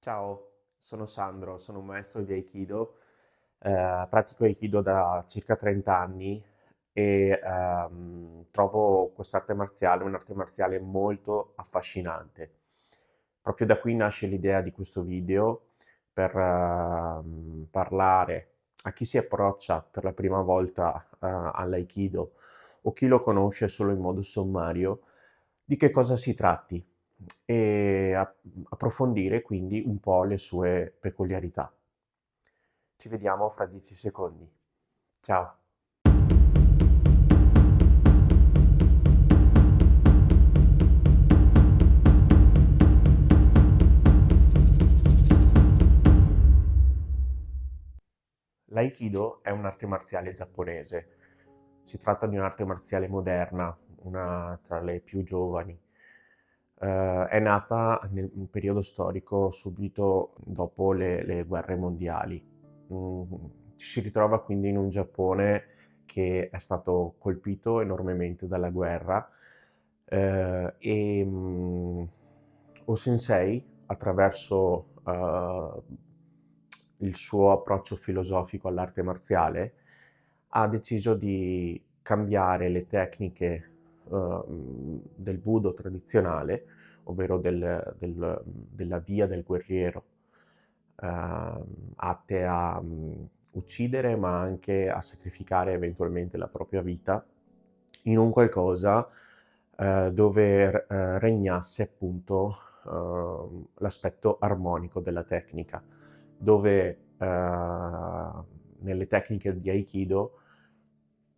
Ciao, sono Sandro, sono un maestro di Aikido, pratico Aikido da circa 30 anni e trovo quest'arte marziale un'arte marziale molto affascinante. Proprio da qui nasce l'idea di questo video per parlare a chi si approccia per la prima volta all'Aikido o chi lo conosce solo in modo sommario, di che cosa si tratti e approfondire quindi un po' le sue peculiarità. Ci vediamo fra 10 secondi. Ciao. L'Aikido è un'arte marziale giapponese. Si tratta di un'arte marziale moderna, una tra le più giovani. È nata nel un periodo storico subito dopo le guerre mondiali. Ci si ritrova quindi in un Giappone che è stato colpito enormemente dalla guerra O-Sensei, attraverso il suo approccio filosofico all'arte marziale, ha deciso di cambiare le tecniche del Budo tradizionale, ovvero della via del guerriero, atte a uccidere ma anche a sacrificare eventualmente la propria vita in un qualcosa dove regnasse appunto l'aspetto armonico della tecnica, dove nelle tecniche di Aikido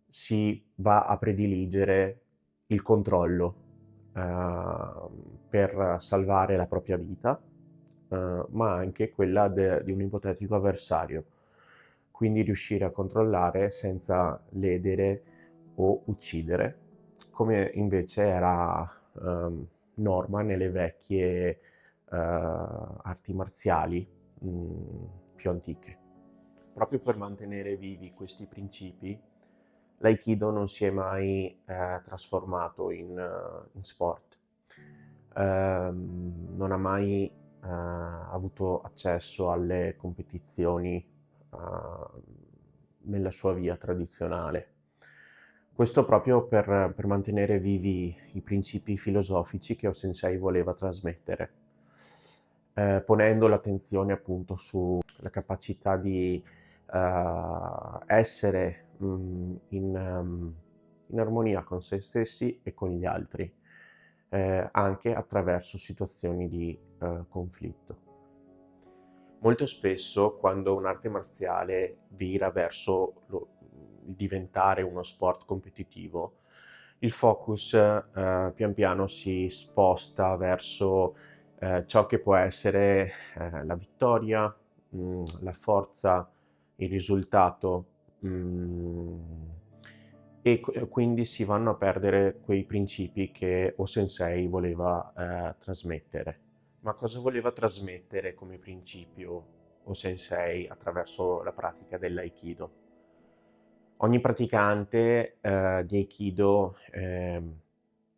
si va a prediligere il controllo per salvare la propria vita, ma anche quella di un ipotetico avversario. Quindi riuscire a controllare senza ledere o uccidere, come invece era norma nelle vecchie arti marziali più antiche. Proprio per mantenere vivi questi principi, l'Aikido non si è mai trasformato in sport. Non ha mai avuto accesso alle competizioni nella sua via tradizionale. Questo proprio per mantenere vivi i principi filosofici che O-Sensei voleva trasmettere, ponendo l'attenzione appunto sulla capacità di essere in armonia con se stessi e con gli altri, anche attraverso situazioni di conflitto. Molto spesso quando un'arte marziale vira verso il diventare uno sport competitivo, il focus pian piano si sposta verso ciò che può essere la vittoria, la forza, il risultato, quindi si vanno a perdere quei principi che O-Sensei voleva trasmettere. Ma cosa voleva trasmettere come principio O-Sensei attraverso la pratica dell'Aikido? Ogni praticante di Aikido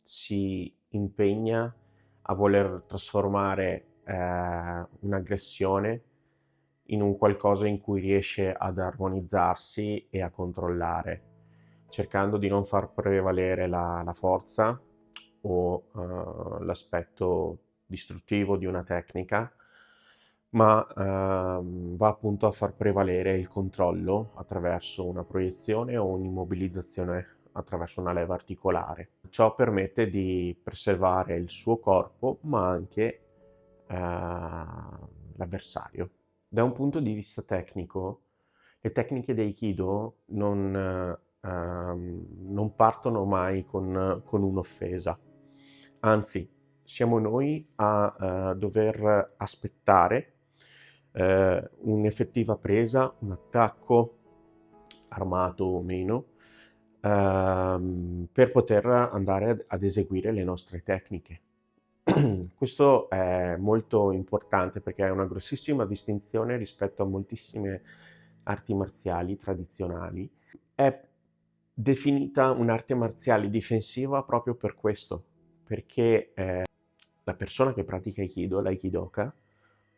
si impegna a voler trasformare un'aggressione in un qualcosa in cui riesce ad armonizzarsi e a controllare, cercando di non far prevalere la forza o l'aspetto distruttivo di una tecnica, ma va appunto a far prevalere il controllo attraverso una proiezione o un'immobilizzazione attraverso una leva articolare. Ciò permette di preservare il suo corpo, ma anche l'avversario. Da un punto di vista tecnico, le tecniche di Aikido non partono mai con un'offesa, anzi siamo noi a dover aspettare un'effettiva presa, un attacco, armato o meno, per poter andare ad eseguire le nostre tecniche. Questo è molto importante perché è una grossissima distinzione rispetto a moltissime arti marziali tradizionali. È definita un'arte marziale difensiva proprio per questo, perché la persona che pratica Aikido, l'Aikidoka,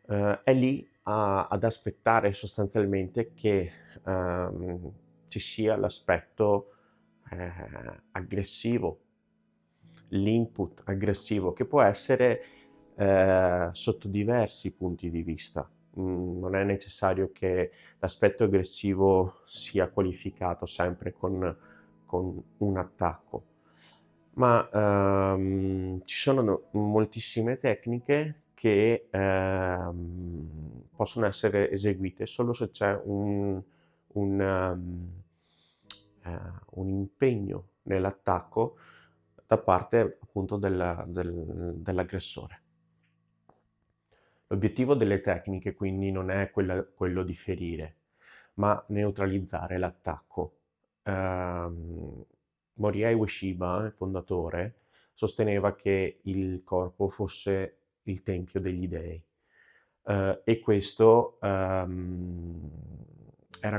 è lì ad aspettare sostanzialmente che ci sia l'aspetto aggressivo, l'input aggressivo, che può essere sotto diversi punti di vista. Non è necessario che l'aspetto aggressivo sia qualificato sempre con un attacco, ma ci sono moltissime tecniche che possono essere eseguite solo se c'è un, um, un impegno nell'attacco da parte appunto dell'aggressore. L'obiettivo delle tecniche quindi non è quello di ferire, ma neutralizzare l'attacco. Ehm, Morihei Ueshiba, il fondatore, sosteneva che il corpo fosse il tempio degli dei. E questo era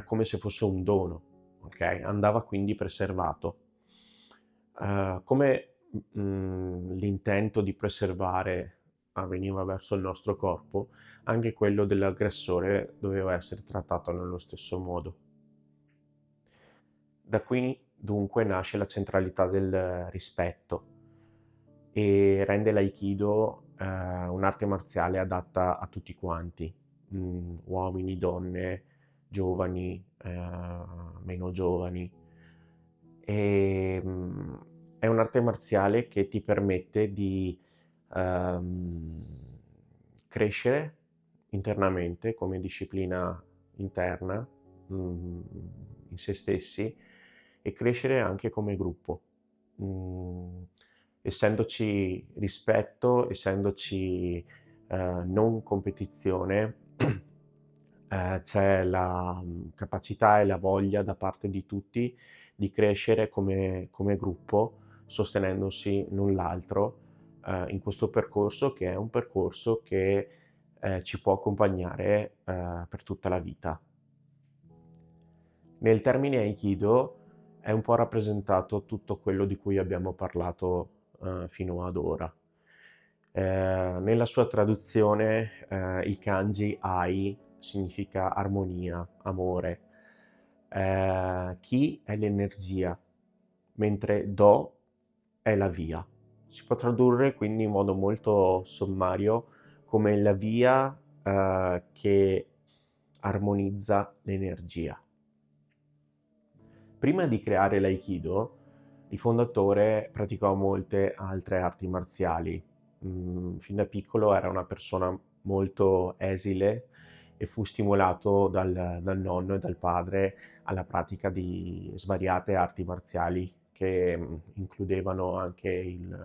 come se fosse un dono, ok? Andava quindi preservato. Come l'intento di preservare avveniva verso il nostro corpo, anche quello dell'aggressore doveva essere trattato nello stesso modo. Da qui dunque nasce la centralità del rispetto e rende l'aikido un'arte marziale adatta a tutti quanti, uomini, donne, giovani, meno giovani. È un'arte marziale che ti permette di ehm, crescere internamente come disciplina interna, in se stessi, e crescere anche come gruppo. Mhmm, Essendoci rispetto, essendoci non competizione, c'è la capacità e la voglia da parte di tutti di crescere come gruppo, sostenendosi l'un l'altro, in questo percorso che è un percorso che ci può accompagnare per tutta la vita. Nel termine Aikido è un po' rappresentato tutto quello di cui abbiamo parlato fino ad ora. Nella sua traduzione il kanji Ai significa armonia, amore. Ki è l'energia, mentre Do è la via. Si può tradurre quindi in modo molto sommario come la via che armonizza l'energia. Prima di creare l'Aikido, il fondatore praticò molte altre arti marziali. Fin da piccolo era una persona molto esile e fu stimolato dal nonno e dal padre alla pratica di svariate arti marziali che includevano anche il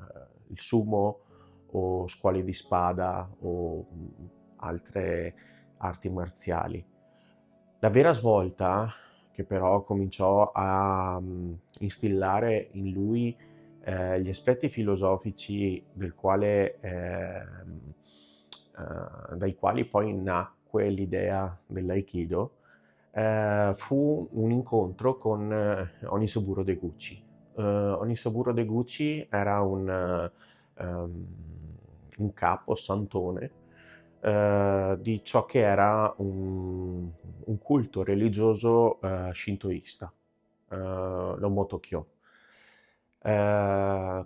sumo o scuole di spada o altre arti marziali. La vera svolta che però cominciò a instillare in lui gli aspetti filosofici dai quali poi nacque l'idea dell'Aikido, fu un incontro con Onisoburo Deguchi. Onisoburo Deguchi era un capo santone di ciò che era un culto religioso shintoista, l'Omotokyo.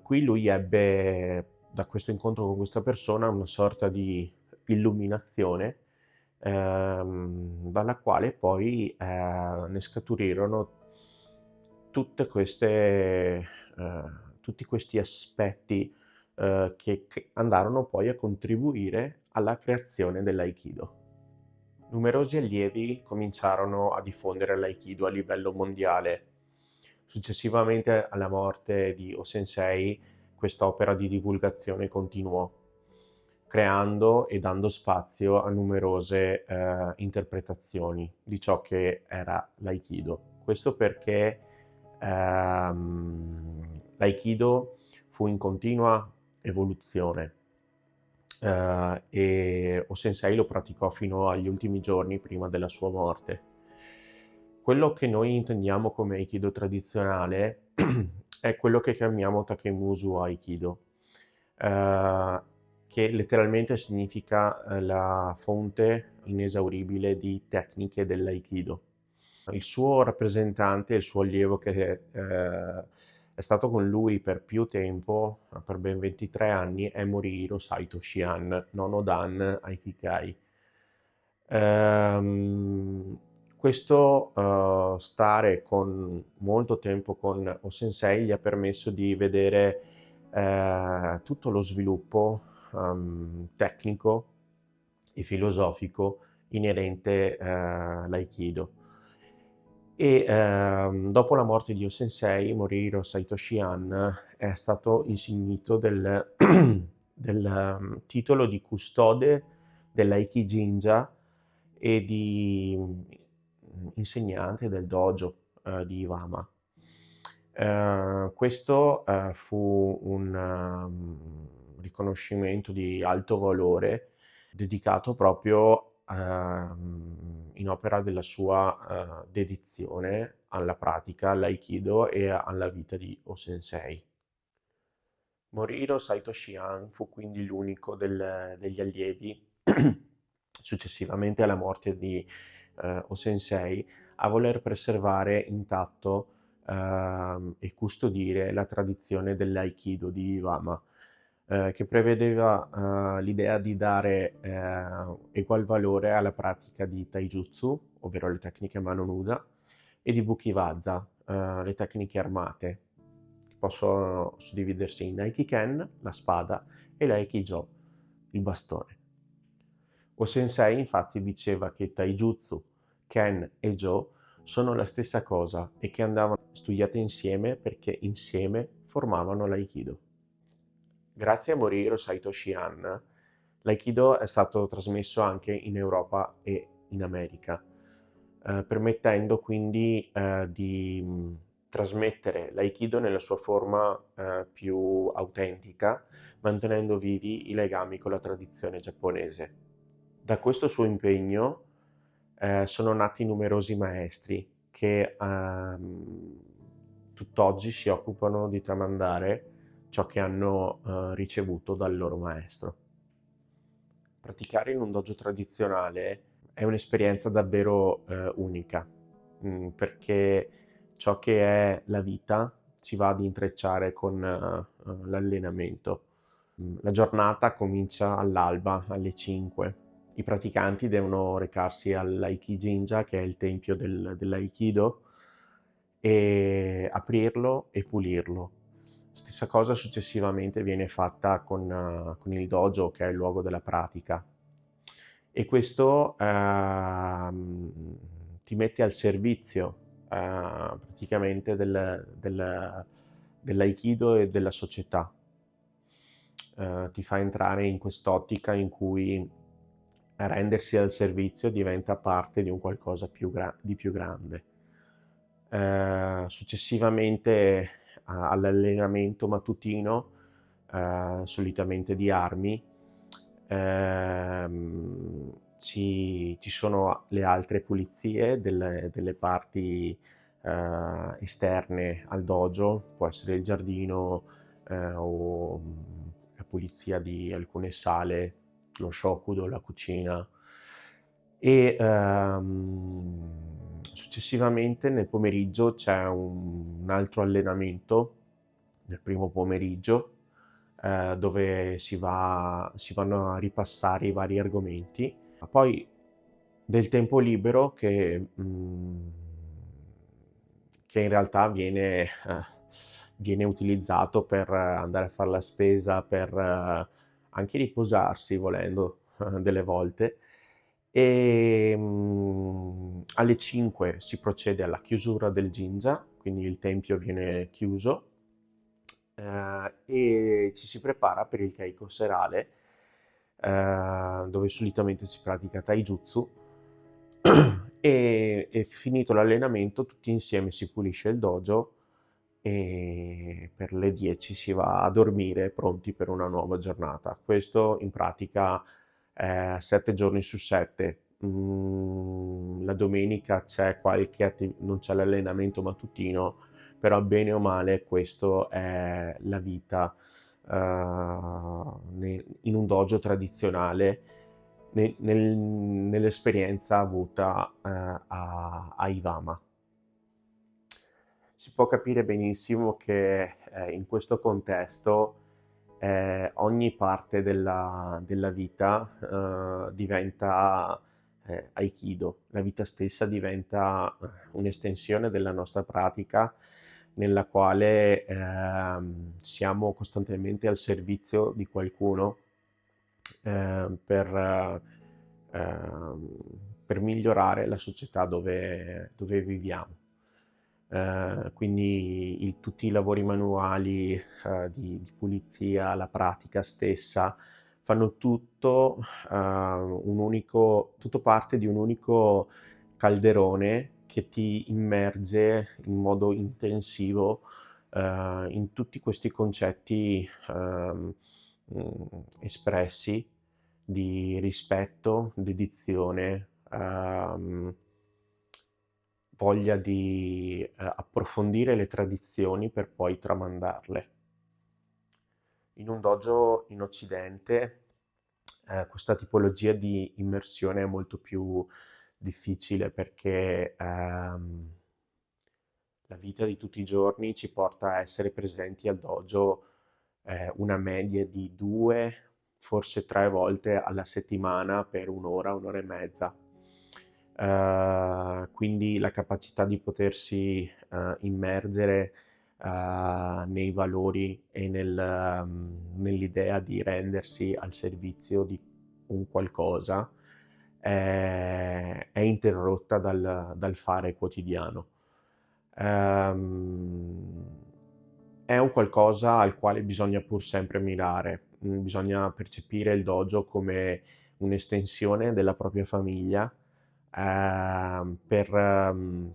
Qui lui ebbe, da questo incontro con questa persona, una sorta di illuminazione, dalla quale poi ne scaturirono tutti questi aspetti che andarono poi a contribuire alla creazione dell'Aikido. Numerosi allievi cominciarono a diffondere l'Aikido a livello mondiale. Successivamente alla morte di O-sensei, quest'opera di divulgazione continuò, creando e dando spazio a numerose interpretazioni di ciò che era l'Aikido. Questo perché l'Aikido fu in continua evoluzione e O-sensei lo praticò fino agli ultimi giorni prima della sua morte. Quello che noi intendiamo come Aikido tradizionale è quello che chiamiamo Takemusu Aikido. che letteralmente significa la fonte inesauribile di tecniche dell'Aikido. Il suo rappresentante, il suo allievo che è stato con lui per più tempo, per ben 23 anni, è Morihiro Saito Shihan, nono Dan Aikikai. Ehm, questo stare con molto tempo con O-sensei gli ha permesso di vedere tutto lo sviluppo tecnico e filosofico inerente all'Aikido. E dopo la morte di O-sensei, Morihiro Saito Shihan è stato insignito del titolo di custode dell'Aikijinja e di insegnante del dojo di Iwama. Questo fu un riconoscimento di alto valore dedicato proprio in opera della sua dedizione alla pratica, all'Aikido e alla vita di O-sensei. Morihiro Saito Shihan fu quindi l'unico degli allievi, successivamente alla morte di O-sensei, a voler preservare intatto e custodire la tradizione dell'Aikido di Iwama, che prevedeva l'idea di dare egual valore alla pratica di Taijutsu, ovvero le tecniche a mano nuda, e di Bukiwaza, le tecniche armate, che possono suddividersi in Aikiken, la spada, e l'Aikijo, il bastone. O-sensei infatti diceva che Taijutsu, Ken e Jo sono la stessa cosa e che andavano studiate insieme perché insieme formavano l'Aikido. Grazie a Morihiro Saito Shihan, l'Aikido è stato trasmesso anche in Europa e in America, permettendo quindi di trasmettere l'Aikido nella sua forma più autentica, mantenendo vivi i legami con la tradizione giapponese. Da questo suo impegno sono nati numerosi maestri che tutt'oggi si occupano di tramandare ciò che hanno ricevuto dal loro maestro. Praticare in un dojo tradizionale è un'esperienza davvero unica, perché ciò che è la vita si va ad intrecciare con l'allenamento. La giornata comincia all'alba, alle 5. I praticanti devono recarsi all'Aikijinja, che è il tempio dell'Aikido, e aprirlo e pulirlo. Stessa cosa successivamente viene fatta con il dojo, che è il luogo della pratica. E questo ti mette al servizio praticamente dell'Aikido e della società. Ti fa entrare in quest'ottica in cui rendersi al servizio diventa parte di un qualcosa di più grande. Successivamente all'allenamento mattutino, solitamente di armi, ci sono le altre pulizie delle parti esterne al dojo, può essere il giardino o la pulizia di alcune sale, lo shokudo, la cucina. E successivamente nel pomeriggio c'è un altro allenamento, nel primo pomeriggio, dove si vanno a ripassare i vari argomenti. Poi del tempo libero che in realtà viene utilizzato per andare a fare la spesa, per anche riposarsi volendo delle volte. E alle 5 si procede alla chiusura del Jinja, quindi il tempio viene chiuso e ci si prepara per il Keiko serale, dove solitamente si pratica Taijutsu. E finito l'allenamento tutti insieme si pulisce il dojo e per le 10 si va a dormire pronti per una nuova giornata. Questo in pratica 7 giorni su 7. La domenica non c'è l'allenamento mattutino, però bene o male questo è la vita in un dojo tradizionale nell'esperienza avuta a Ivama. Si può capire benissimo che in questo contesto ogni parte della vita diventa Aikido, la vita stessa diventa un'estensione della nostra pratica nella quale siamo costantemente al servizio di qualcuno ehm, per migliorare la società dove viviamo. Quindi tutti i lavori manuali di pulizia, la pratica stessa, fanno tutto parte di un unico calderone che ti immerge in modo intensivo in tutti questi concetti espressi di rispetto, dedizione, voglia di approfondire le tradizioni per poi tramandarle. In un dojo in Occidente questa tipologia di immersione è molto più difficile perché la vita di tutti i giorni ci porta a essere presenti al dojo una media di 2, forse 3 volte alla settimana per 1 ora, 1 ora e mezza. Quindi la capacità di potersi immergere nei valori e nell'idea di rendersi al servizio di un qualcosa è interrotta dal fare quotidiano. Ehm, è un qualcosa al quale bisogna pur sempre mirare, bisogna percepire il dojo come un'estensione della propria famiglia, ehm, per, ehm,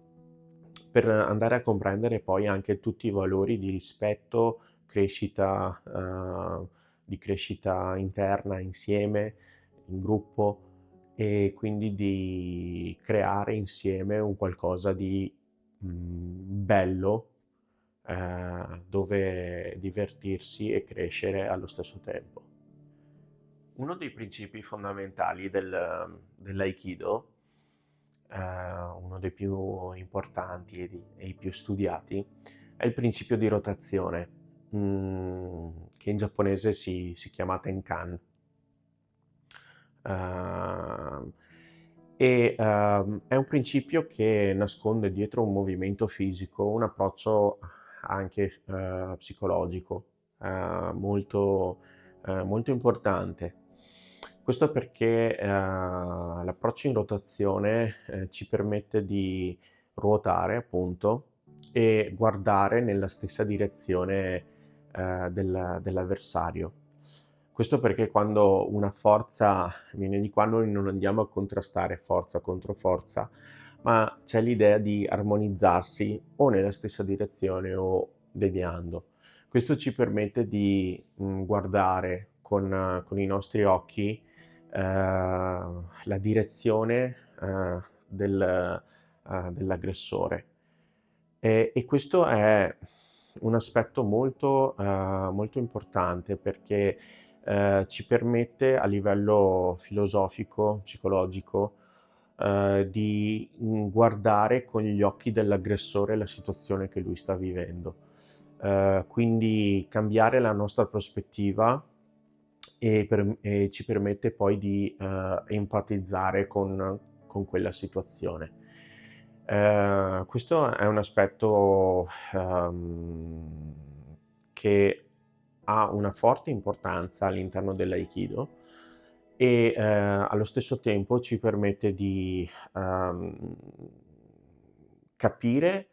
per andare a comprendere poi anche tutti i valori di rispetto, crescita, di crescita interna insieme, in gruppo e quindi di creare insieme un qualcosa di bello, dove divertirsi e crescere allo stesso tempo. Uno dei principi fondamentali dell'Aikido, uno dei più importanti e i più studiati, è il principio di rotazione, che in giapponese si chiama Tenkan. Ehm, è un principio che nasconde dietro un movimento fisico un approccio anche psicologico molto importante. Questo perché l'approccio in rotazione ci permette di ruotare, appunto, e guardare nella stessa direzione dell'avversario. Questo perché quando una forza viene di qua, noi non andiamo a contrastare forza contro forza, ma c'è l'idea di armonizzarsi o nella stessa direzione o deviando. Questo ci permette di guardare con i nostri occhi la direzione dell'aggressore. E questo è un aspetto molto importante perché ci permette a livello filosofico, psicologico, di guardare con gli occhi dell'aggressore la situazione che lui sta vivendo. Quindi cambiare la nostra prospettiva e ci permette poi di empatizzare con quella situazione. Questo è un aspetto che ha una forte importanza all'interno dell'Aikido e allo stesso tempo ci permette di capire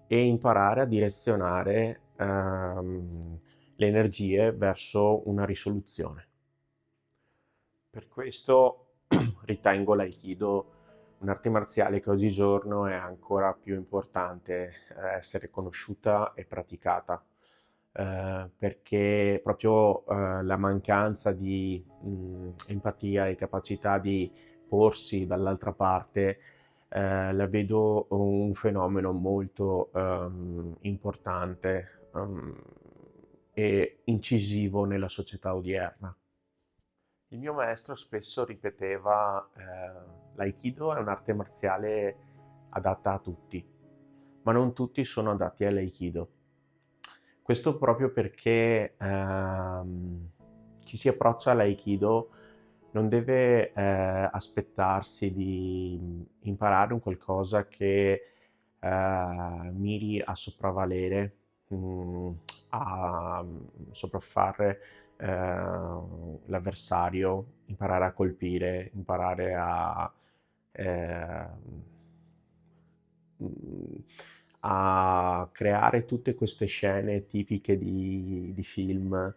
e imparare a direzionare le energie verso una risoluzione. Per questo ritengo l'Aikido un'arte marziale che oggigiorno è ancora più importante essere conosciuta e praticata, perché proprio la mancanza di empatia e capacità di porsi dall'altra parte la vedo un fenomeno molto importante e incisivo nella società odierna. Il mio maestro spesso ripeteva, l'Aikido è un'arte marziale adatta a tutti, ma non tutti sono adatti all'Aikido. Questo proprio perché chi si approccia all'Aikido non deve aspettarsi di imparare un qualcosa che miri a sopravvalere, mm, a sopraffare l'avversario, imparare a colpire, imparare eh, mm, a creare tutte queste scene tipiche di film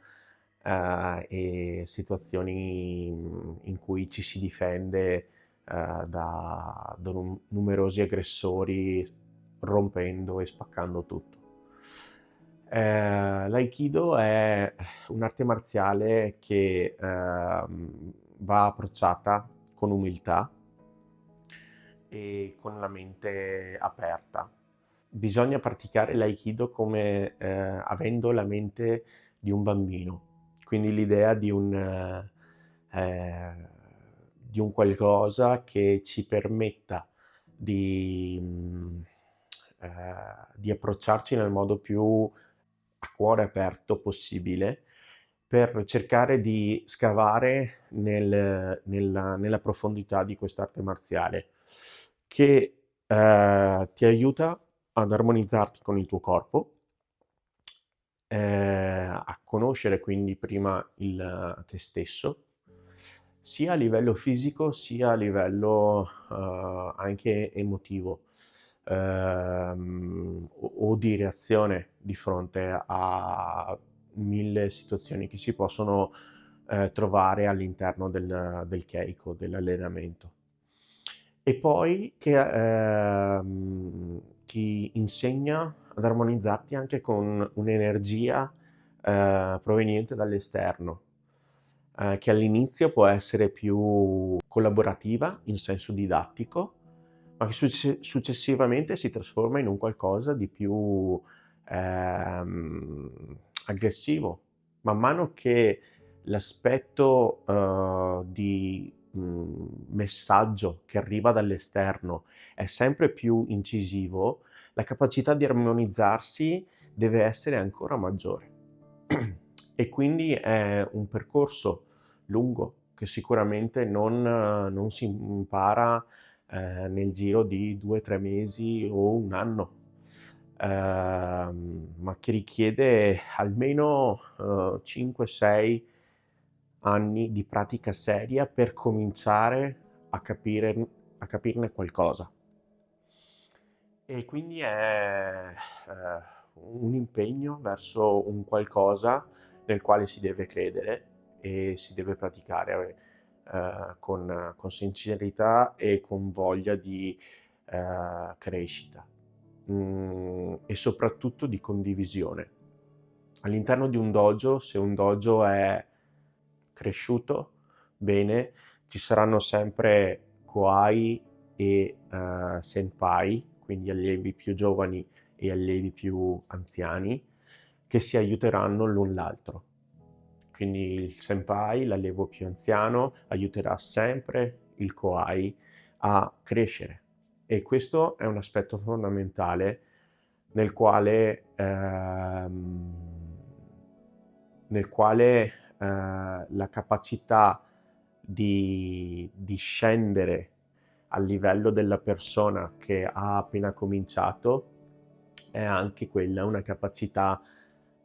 e situazioni in cui ci si difende da numerosi aggressori rompendo e spaccando tutto. L'Aikido è un'arte marziale che va approcciata con umiltà e con la mente aperta. Bisogna praticare l'Aikido come avendo la mente di un bambino, quindi l'idea di un qualcosa che ci permetta di approcciarci nel modo più a cuore aperto possibile per cercare di scavare nella profondità di quest'arte marziale che ti aiuta ad armonizzarti con il tuo corpo, a conoscere quindi prima te stesso, sia a livello fisico sia a livello anche emotivo o di reazione di fronte a mille situazioni che si possono trovare all'interno del Keiko, dell'allenamento. E poi ti insegna ad armonizzarti anche con un'energia proveniente dall'esterno, che all'inizio può essere più collaborativa in senso didattico, ma che successivamente si trasforma in un qualcosa di più ehm, aggressivo. Man mano che l'aspetto di messaggio che arriva dall'esterno è sempre più incisivo, la capacità di armonizzarsi deve essere ancora maggiore. E quindi è un percorso lungo che sicuramente non si impara nel giro di 2-3 mesi o 1 anno, ma che richiede almeno 5-6 anni di pratica seria per cominciare a capirne qualcosa. E quindi è un impegno verso un qualcosa nel quale si deve credere e si deve praticare con sincerità e con voglia di crescita, e soprattutto di condivisione. All'interno di un dojo, se un dojo è cresciuto bene, ci saranno sempre Kohai e Senpai, quindi allievi più giovani e allievi più anziani, che si aiuteranno l'un l'altro. Quindi il Senpai, l'allievo più anziano, aiuterà sempre il Kohai a crescere. E questo è un aspetto fondamentale nel quale, la capacità di scendere al livello della persona che ha appena cominciato è anche quella una capacità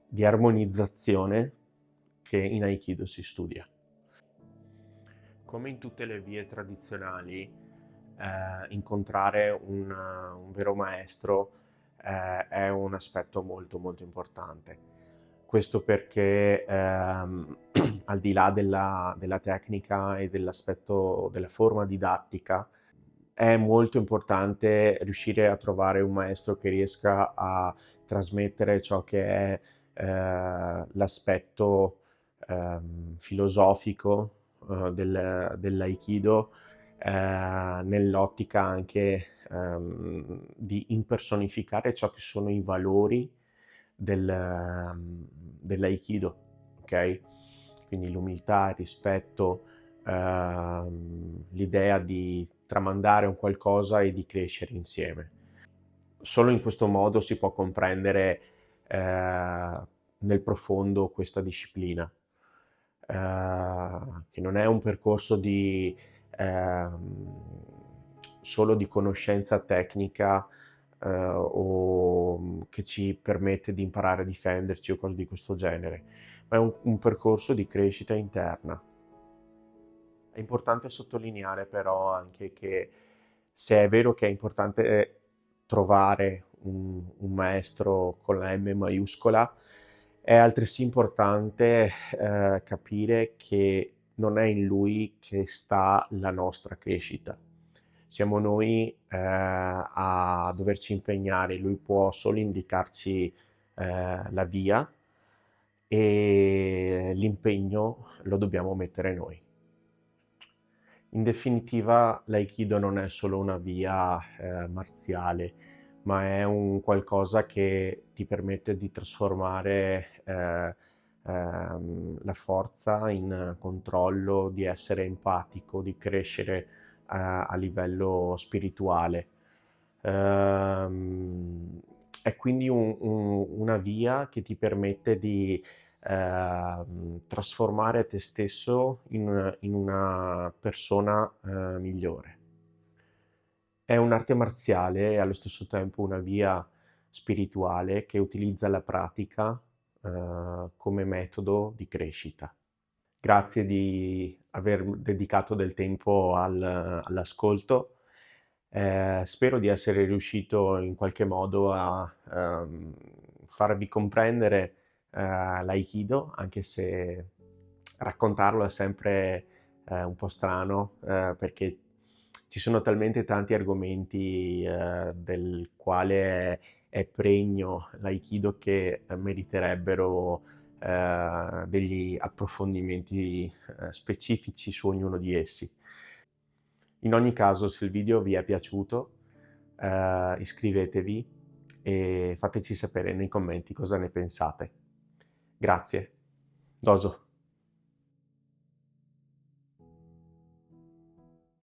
di armonizzazione che in Aikido si studia. Come in tutte le vie tradizionali, incontrare un vero maestro è un aspetto molto molto importante. Questo perché al di là della tecnica e dell'aspetto della forma didattica, è molto importante riuscire a trovare un maestro che riesca a trasmettere ciò che è l'aspetto filosofico dell'Aikido, nell'ottica anche di impersonificare ciò che sono i valori dell'Aikido, ok? Quindi l'umiltà, il rispetto, l'idea di tramandare un qualcosa e di crescere insieme. Solo in questo modo si può comprendere nel profondo questa disciplina, che non è un percorso solo di conoscenza tecnica o che ci permette di imparare a difenderci o cose di questo genere, ma è un percorso di crescita interna. È importante sottolineare però anche che se è vero che è importante trovare un maestro con la M maiuscola, è altresì importante capire che non è in lui che sta la nostra crescita. Siamo noi a doverci impegnare, lui può solo indicarci la via e l'impegno lo dobbiamo mettere noi. In definitiva, l'Aikido non è solo una via marziale, ma è un qualcosa che ti permette di trasformare la forza in controllo, di essere empatico, di crescere a livello spirituale. È quindi una via che ti permette di trasformare te stesso in una persona migliore. È un'arte marziale e allo stesso tempo una via spirituale che utilizza la pratica come metodo di crescita. Grazie di aver dedicato del tempo all'ascolto. Spero di essere riuscito in qualche modo a farvi comprendere l'Aikido, anche se raccontarlo è sempre un po' strano, perché ci sono talmente tanti argomenti del quale è pregno l'Aikido che meriterebbero degli approfondimenti specifici su ognuno di essi. In ogni caso, se il video vi è piaciuto, iscrivetevi e fateci sapere nei commenti cosa ne pensate. Grazie. Doso.